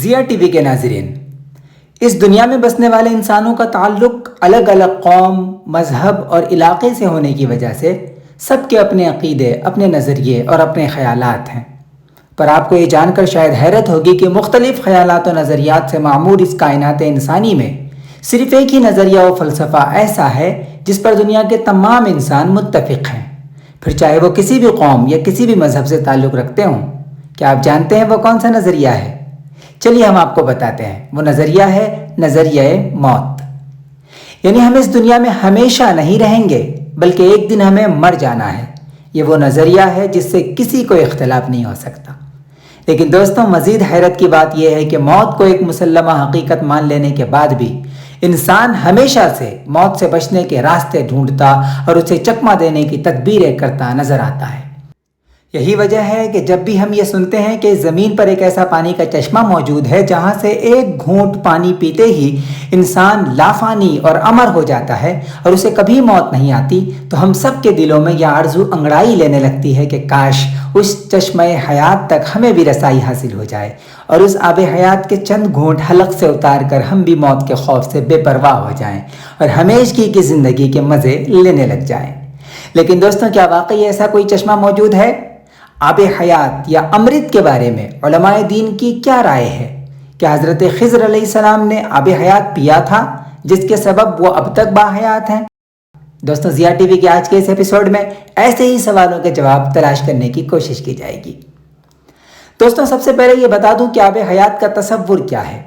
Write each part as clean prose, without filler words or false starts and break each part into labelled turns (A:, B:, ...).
A: ضیا T V کے ناظرین، اس دنیا میں بسنے والے انسانوں کا تعلق الگ الگ قوم، مذہب اور علاقے سے ہونے کی وجہ سے سب کے اپنے عقیدے، اپنے نظریے اور اپنے خیالات ہیں۔ پر آپ کو یہ جان کر شاید حیرت ہوگی کہ مختلف خیالات و نظریات سے معمور اس کائنات انسانی میں صرف ایک ہی نظریہ و فلسفہ ایسا ہے جس پر دنیا کے تمام انسان متفق ہیں، پھر چاہے وہ کسی بھی قوم یا کسی بھی مذہب سے تعلق رکھتے ہوں۔ کیا آپ جانتے ہیں وہ کون سا نظریہ ہے؟ چلیے ہم آپ کو بتاتے ہیں۔ وہ نظریہ ہے نظریہ موت، یعنی ہم اس دنیا میں ہمیشہ نہیں رہیں گے بلکہ ایک دن ہمیں مر جانا ہے۔ یہ وہ نظریہ ہے جس سے کسی کو اختلاف نہیں ہو سکتا۔ لیکن دوستوں، مزید حیرت کی بات یہ ہے کہ موت کو ایک مسلمہ حقیقت مان لینے کے بعد بھی انسان ہمیشہ سے موت سے بچنے کے راستے ڈھونڈتا اور اسے چکمہ دینے کی تدبیریں کرتا نظر آتا ہے۔ یہی وجہ ہے کہ جب بھی ہم یہ سنتے ہیں کہ زمین پر ایک ایسا پانی کا چشمہ موجود ہے جہاں سے ایک گھونٹ پانی پیتے ہی انسان لافانی اور امر ہو جاتا ہے اور اسے کبھی موت نہیں آتی، تو ہم سب کے دلوں میں یہ آرزو انگڑائی لینے لگتی ہے کہ کاش اس چشمہ حیات تک ہمیں بھی رسائی حاصل ہو جائے اور اس آب حیات کے چند گھونٹ حلق سے اتار کر ہم بھی موت کے خوف سے بے پرواہ ہو جائیں اور ہمیشگی کی زندگی کے مزے لینے لگ جائیں۔ لیکن دوستوں، کیا واقعی ایسا کوئی چشمہ موجود ہے؟ آب حیات یا امرت کے بارے میں علماء دین کی کیا رائے ہے؟ کیا حضرت خضر علیہ السلام نے آب حیات پیا تھا جس کے سبب وہ اب تک باحیات ہیں؟ دوستوں، ضیا ٹی وی کے آج کے اس ایپیسوڈ میں ایسے ہی سوالوں کے جواب تلاش کرنے کی کوشش کی جائے گی۔ دوستوں، سب سے پہلے یہ بتا دوں کہ آب حیات کا تصور کیا ہے۔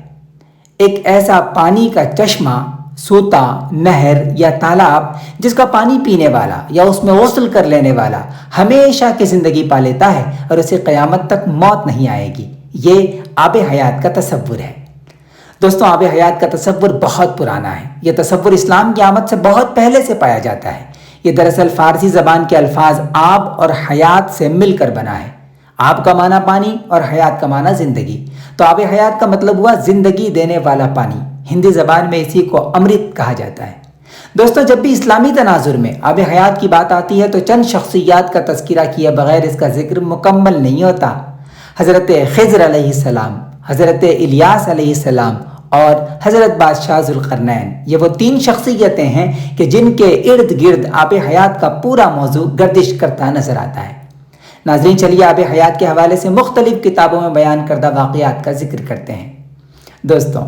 A: ایک ایسا پانی کا چشمہ، سوتا، نہر یا تالاب جس کا پانی پینے والا یا اس میں غسل کر لینے والا ہمیشہ کی زندگی پا لیتا ہے اور اسے قیامت تک موت نہیں آئے گی، یہ آب حیات کا تصور ہے۔ دوستوں، آب حیات کا تصور بہت پرانا ہے۔ یہ تصور اسلام کی آمد سے بہت پہلے سے پایا جاتا ہے۔ یہ دراصل فارسی زبان کے الفاظ آب اور حیات سے مل کر بنا ہے۔ آب کا معنی پانی اور حیات کا معنی زندگی، تو آب حیات کا مطلب ہوا زندگی دینے والا پانی۔ ہندی زبان میں اسی کو امرت کہا جاتا ہے۔ دوستوں، جب بھی اسلامی تناظر میں آب حیات کی بات آتی ہے تو چند شخصیات کا تذکرہ کیے بغیر اس کا ذکر مکمل نہیں ہوتا۔ حضرت خضر علیہ السلام، حضرت الیاس علیہ السلام اور حضرت بادشاہ ذوالقرنین، یہ وہ تین شخصیتیں ہیں کہ جن کے ارد گرد آب حیات کا پورا موضوع گردش کرتا نظر آتا ہے۔ ناظرین، چلیے آب حیات کے حوالے سے مختلف کتابوں میں بیان کردہ واقعات کا ذکر کرتے ہیں۔ دوستوں،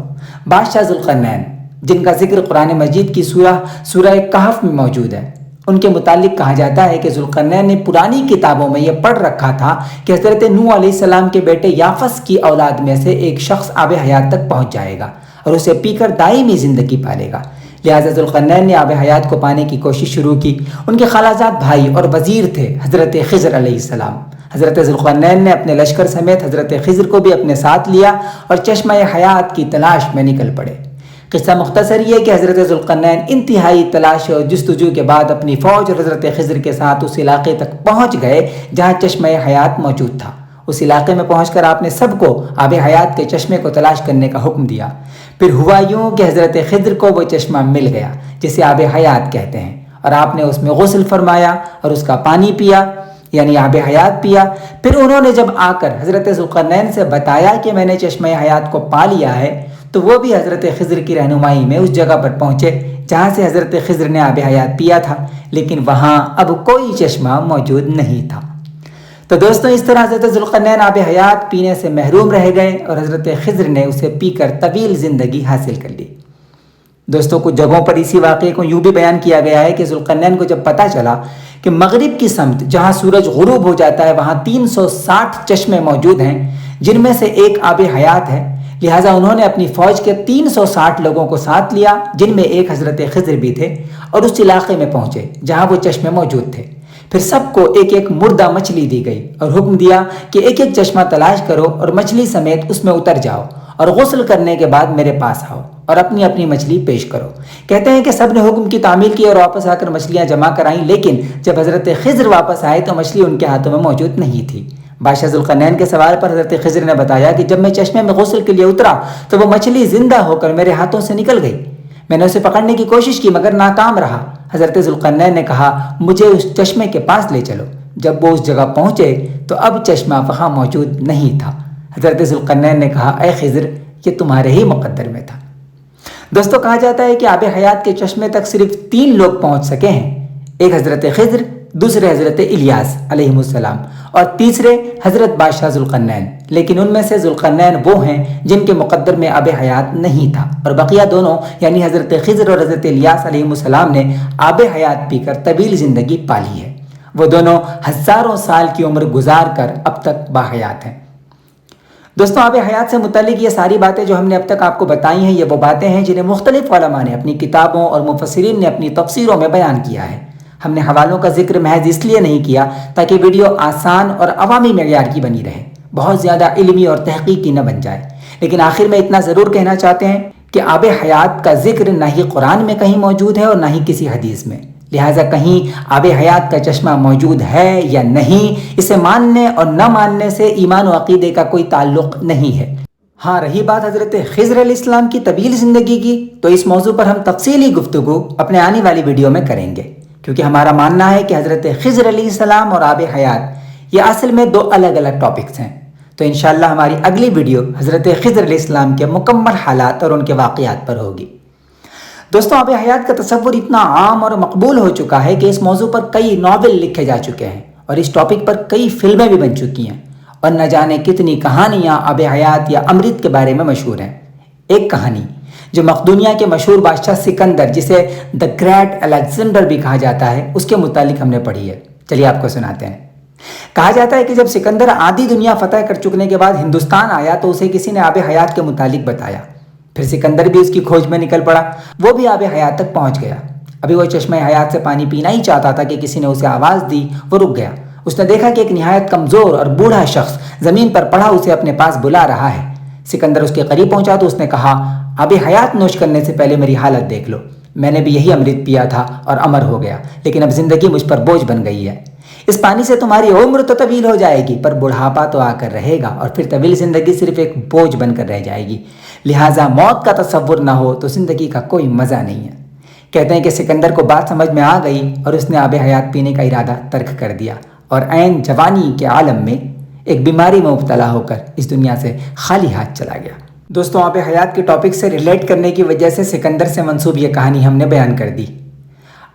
A: بادشاہ ذوالقرنین، جن کا ذکر قرآن مجید کی سورہ کہف میں موجود ہے، ان کے متعلق کہا جاتا ہے کہ ذوالقرنین نے پرانی کتابوں میں یہ پڑھ رکھا تھا کہ حضرت نوح علیہ السلام کے بیٹے یافس کی اولاد میں سے ایک شخص آب حیات تک پہنچ جائے گا اور اسے پی کر دائمی زندگی پالے گا۔ لہٰذا ذوالقرنین نے آب حیات کو پانے کی کوشش شروع کی۔ ان کے خالازاد بھائی اور وزیر تھے حضرت خضر علیہ السلام۔ حضرت ذوالقرنین نے اپنے لشکر سمیت حضرت خضر کو بھی اپنے ساتھ لیا اور چشمہ حیات کی تلاش میں نکل پڑے۔ قصہ مختصر یہ کہ حضرت ذوالقرنین انتہائی تلاش اور جستجو کے بعد اپنی فوج اور حضرت خضر کے ساتھ اس علاقے تک پہنچ گئے جہاں چشمہ حیات موجود تھا۔ اس علاقے میں پہنچ کر آپ نے سب کو آب حیات کے چشمے کو تلاش کرنے کا حکم دیا۔ پھر ہوا یوں کہ حضرت خضر کو وہ چشمہ مل گیا جسے آب حیات کہتے ہیں، اور آپ نے اس میں غسل فرمایا اور اس کا پانی پیا، یعنی آب حیات پیا۔ پھر انہوں نے جب آ کر حضرت ذوالقرنین سے بتایا کہ میں نے چشمہ حیات کو پا لیا ہے، تو وہ بھی حضرت خضر کی رہنمائی میں اس جگہ پر پہنچے جہاں سے حضرت خضر نے آب حیات پیا تھا، لیکن وہاں اب کوئی چشمہ موجود نہیں تھا۔ تو دوستوں، اس طرح حضرت ذوالقرنین آب حیات پینے سے محروم رہ گئے اور حضرت خضر نے اسے پی کر طویل زندگی حاصل کر لی۔ دوستوں، کچھ جگہوں پر اسی واقعے کو یوں بھی بیان کیا گیا ہے کہ ذوالقرنین کو جب پتہ چلا کہ مغرب کی سمت جہاں سورج غروب ہو جاتا ہے وہاں 360 چشمے موجود ہیں جن میں سے ایک آب حیات ہے، لہٰذا انہوں نے اپنی فوج کے 360 لوگوں کو ساتھ لیا جن میں ایک حضرت خضر بھی تھے، اور اس علاقے میں پہنچے جہاں وہ چشمے موجود تھے۔ پھر سب کو ایک ایک مردہ مچھلی دی گئی اور حکم دیا کہ ایک ایک چشمہ تلاش کرو اور مچھلی سمیت اس میں اتر جاؤ اور غسل کرنے کے بعد میرے پاس آؤ اور اپنی اپنی مچھلی پیش کرو۔ کہتے ہیں کہ سب نے حکم کی تعمیل کی اور واپس آ کر مچھلیاں جمع کرائیں، لیکن جب حضرت خضر واپس آئے تو مچھلی ان کے ہاتھوں میں موجود نہیں تھی۔ بادشاہ ذوالقرنین کے سوال پر حضرت خضر نے بتایا کہ جب میں چشمے میں غسل کے لیے اترا تو وہ مچھلی زندہ ہو کر میرے ہاتھوں سے نکل گئی۔ میں نے اسے پکڑنے کی کوشش کی مگر ناکام رہا۔ حضرت ذوالقرنین نے کہا، مجھے اس چشمے کے پاس لے چلو۔ جب وہ اس جگہ پہنچے تو اب چشمہ وہاں موجود نہیں تھا۔ حضرت ذوالقرنین نے کہا اے خضر یہ تمہارے ہی مقدر میں تھا۔ دوستو کہا جاتا ہے کہ آب حیات کے چشمے تک صرف 3 لوگ پہنچ سکے ہیں، ایک حضرت خضر، دوسرے حضرت الیاس علیہ السلام اور تیسرے حضرت بادشاہ ذوالقرنین، لیکن ان میں سے ذوالقرنین وہ ہیں جن کے مقدر میں آب حیات نہیں تھا، اور بقیہ دونوں یعنی حضرت خضر اور حضرت الیاس علیہ السلام نے آب حیات پی کر طویل زندگی پالی ہے۔ وہ دونوں ہزاروں سال کی عمر گزار کر اب تک باحیات ہیں۔ دوستوں آب حیات سے متعلق یہ ساری باتیں جو ہم نے اب تک آپ کو بتائی ہیں، یہ وہ باتیں ہیں جنہیں مختلف علماء نے اپنی کتابوں اور مفسرین نے اپنی تفسیروں میں بیان کیا ہے۔ ہم نے حوالوں کا ذکر محض اس لیے نہیں کیا تاکہ ویڈیو آسان اور عوامی معیار کی بنی رہے، بہت زیادہ علمی اور تحقیقی نہ بن جائے، لیکن آخر میں اتنا ضرور کہنا چاہتے ہیں کہ آب حیات کا ذکر نہ ہی قرآن میں کہیں موجود ہے اور نہ ہی کسی حدیث میں، لہٰذا کہیں آب حیات کا چشمہ موجود ہے یا نہیں، اسے ماننے اور نہ ماننے سے ایمان و عقیدے کا کوئی تعلق نہیں ہے۔ ہاں رہی بات حضرت خضر علیہ السلام کی طویل زندگی کی، تو اس موضوع پر ہم تفصیلی گفتگو اپنے آنے والی ویڈیو میں کریں گے، کیونکہ ہمارا ماننا ہے کہ حضرت خضر علیہ السلام اور آب حیات یہ اصل میں 2 الگ الگ ٹاپکس ہیں۔ تو انشاءاللہ ہماری اگلی ویڈیو حضرت خضر علیہ السلام کے مکمل حالات اور ان کے واقعات پر ہوگی۔ دوستوں آب حیات کا تصور اتنا عام اور مقبول ہو چکا ہے کہ اس موضوع پر کئی ناول لکھے جا چکے ہیں اور اس ٹاپک پر کئی فلمیں بھی بن چکی ہیں، اور نہ جانے کتنی کہانیاں آب حیات یا امرت کے بارے میں مشہور ہیں۔ ایک کہانی جو مقدونیہ کے مشہور بادشاہ سکندر، جسے دا گریٹ الیگزینڈر بھی کہا جاتا ہے، اس کے متعلق ہم نے پڑھی ہے، چلیے آپ کو سناتے ہیں۔ کہا جاتا ہے کہ جب سکندر آدھی دنیا فتح کر چکنے کے بعد ہندوستان آیا تو اسے کسی نے آب حیات کے متعلق بتایا، پھر سکندر بھی اس کی کھوج میں نکل پڑا، وہ بھی آب حیات تک پہنچ گیا۔ ابھی وہ چشمہ حیات سے پانی پینا ہی چاہتا تھا کہ کسی نے اسے آواز دی، وہ رک گیا۔ اس نے دیکھا کہ ایک نہایت کمزور اور بوڑھا شخص زمین پر پڑا اسے اپنے پاس بلا رہا ہے۔ سکندر اس کے قریب پہنچا تو اس نے کہا آب حیات نوش کرنے سے پہلے میری حالت دیکھ لو، میں نے بھی یہی امرت پیا تھا اور امر ہو گیا، لیکن اب زندگی مجھ پر بوجھ بن گئی ہے۔ اس پانی سے تمہاری عمر تو طویل ہو جائے گی، پر بڑھاپا تو آ کر رہے گا، اور پھر طویل زندگی صرف ایک بوجھ بن کر رہ جائے گی، لہٰذا موت کا تصور نہ ہو تو زندگی کا کوئی مزہ نہیں ہے۔ کہتے ہیں کہ سکندر کو بات سمجھ میں آ گئی اور اس نے آب حیات پینے کا ارادہ ترک کر دیا، اور عین جوانی کے عالم میں ایک بیماری میں مبتلا ہو کر اس دنیا سے خالی ہاتھ چلا گیا۔ دوستوں آب حیات کے ٹاپک سے ریلیٹ کرنے کی وجہ سے سکندر سے منسوب یہ کہانی ہم نے بیان کر دی۔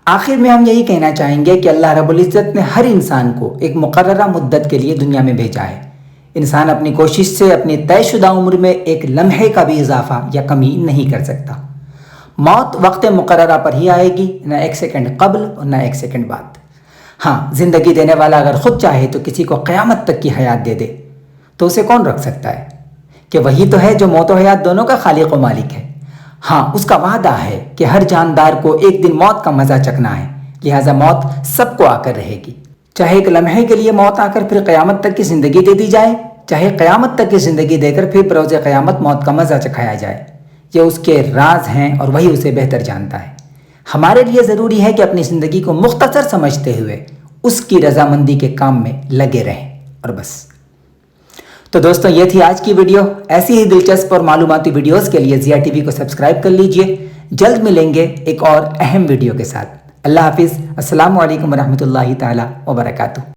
A: آخر میں ہم یہی کہنا چاہیں گے کہ اللہ رب العزت نے ہر انسان کو ایک مقررہ مدت کے لیے دنیا میں بھیجا ہے۔ انسان اپنی کوشش سے اپنی طے شدہ عمر میں ایک لمحے کا بھی اضافہ یا کمی نہیں کر سکتا۔ موت وقت مقررہ پر ہی آئے گی، نہ 1 سیکنڈ قبل اور نہ 1 سیکنڈ بعد۔ ہاں زندگی دینے والا اگر خود چاہے تو کسی کو قیامت تک کی حیات دے دے تو اسے کون رکھ سکتا ہے؟ کہ وہی تو ہے جو موت و حیات دونوں کا خالق و مالک ہے۔ ہاں اس کا وعدہ ہے کہ ہر جاندار کو ایک دن موت کا مزہ چکھنا ہے، لہٰذا موت سب کو آ کر رہے گی، چاہے ایک لمحے کے لیے موت آ کر پھر قیامت تک کی زندگی دے دی جائے، چاہے قیامت تک کی زندگی دے کر پھر بروز قیامت موت کا مزہ چکھایا جائے۔ یہ اس کے راز ہیں اور وہی اسے بہتر جانتا ہے۔ ہمارے لیے ضروری ہے کہ اپنی زندگی کو مختصر سمجھتے ہوئے اس کی رضامندی کے کام میں لگے رہیں، اور بس۔ تو دوستوں یہ تھی آج کی ویڈیو۔ ایسی ہی دلچسپ اور معلوماتی ویڈیوز کے لیے ضیاء ٹی وی کو سبسکرائب کر لیجئے۔ جلد ملیں گے ایک اور اہم ویڈیو کے ساتھ۔ اللہ حافظ۔ السلام علیکم ورحمۃ اللہ تعالی وبرکاتہ۔